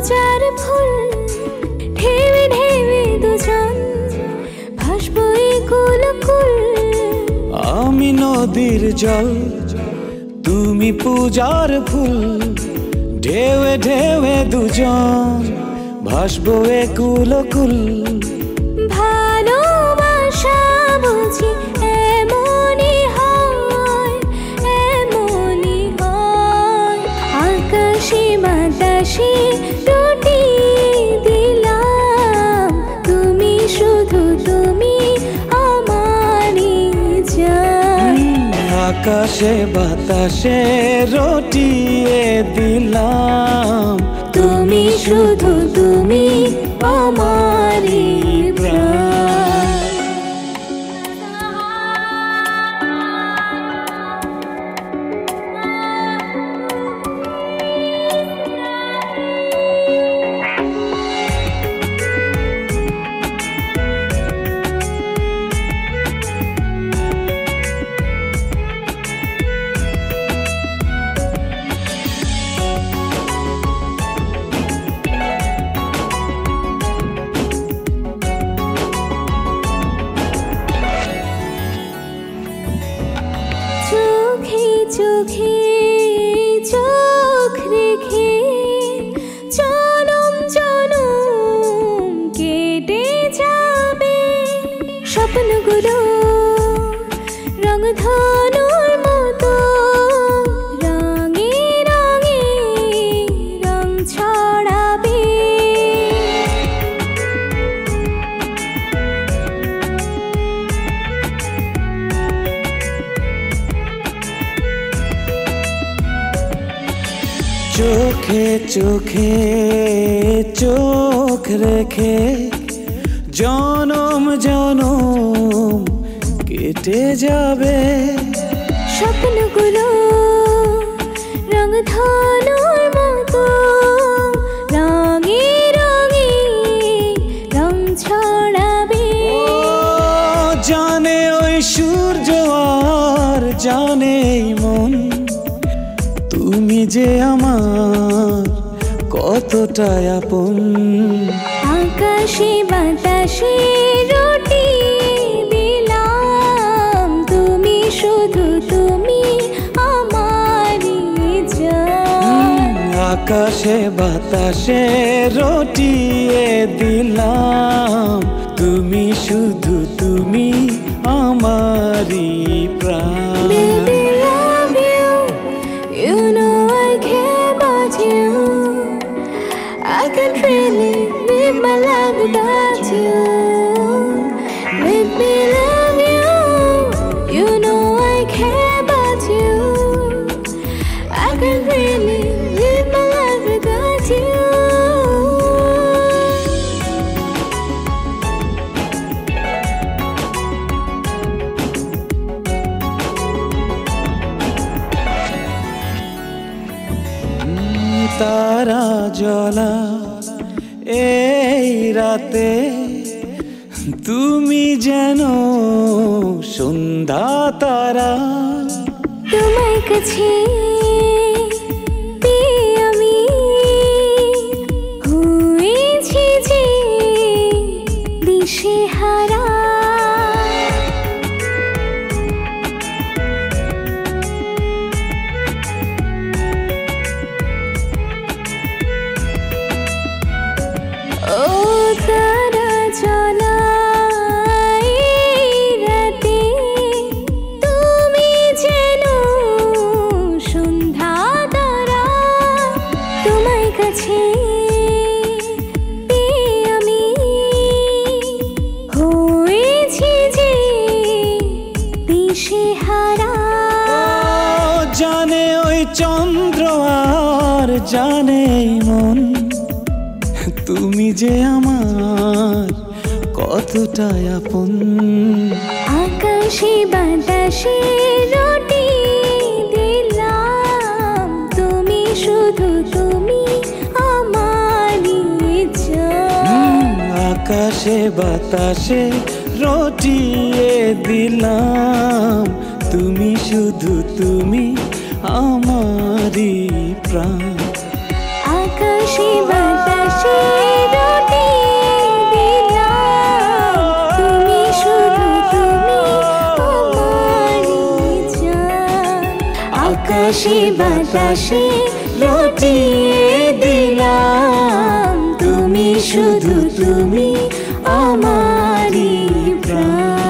পূজার ফুল ঢেবে ঢেবে দুজন ভাসবো এই কুলকুল। আমি নদীর জল তুমি পূজার ফুল ঢেউে ঢেউে দুজন ভাসবো এ কুলকুল। ভালোবাসা বুঝি এমনই হয়, এমনই হয়। আকাশে বাতাসে রটিয়ে দিলাম তুমি শুধু তুমি আমারই জান। আকাশে বাতাসে রটিয়ে দিলাম তুমি শুধু তুমি আমারই প্রাণ। চোখে চোখে চোখ রেখে জনম জনম কেটে যাবে স্বপ্নগুলো রংধনুর মতো রঙে রঙে রং ছড়াবে। চোখে চোখে চোখ রেখে জনম জনম কেটে যাবে স্বপ্নগুলো রংধনুর মতো রঙে রঙে রং ছড়াবে। জানে ওই সূর্য আর জানে এই মন তুমি যে আমার কতটা আপন। আকাশে বাতাসে রটিয়ে দিলাম তুমি শুধু তুমি আমারই জান। আকাশে বাতাসে রটিয়ে দিলাম তুমি শুধু তুমি আমারই প্রাণ। Baby, love you, you know I care about you. I can't really live my life without you. Baby, love you, you know I care about you. I can't really live my life without you. তারা জ্বলা এই রাতে তুমি যেন সন্ধ্যা তারা। তোমার কাছে পেয়ে আমি হয়েছি যে দিশেহারা। ও তারা জ্বলা এই রাতে তুমি যেন সন্ধ্যা তারা। তোমার কাছে পেয়ে আমি হয়েছি যে দিশেহারা। জানে ওই চন্দ্র আর জানে এই মন তুমি যে আমার কতটা আপন। আকাশে বাতাসে রটিয়ে দিলাম তুমি শুধু তুমি আমারই জান। আকাশে বাতাসে রটিয়ে দিলাম তুমি শুধু তুমি আমারই প্রাণ। আকাশে বাতাসে আকাশে রটিয়ে দিলাম তুমি শুধু তুমি আমারই জান আকাশে বাতাসে রটিয়ে দিলাম তুমি শুধু তুমি আমারই প্রাণ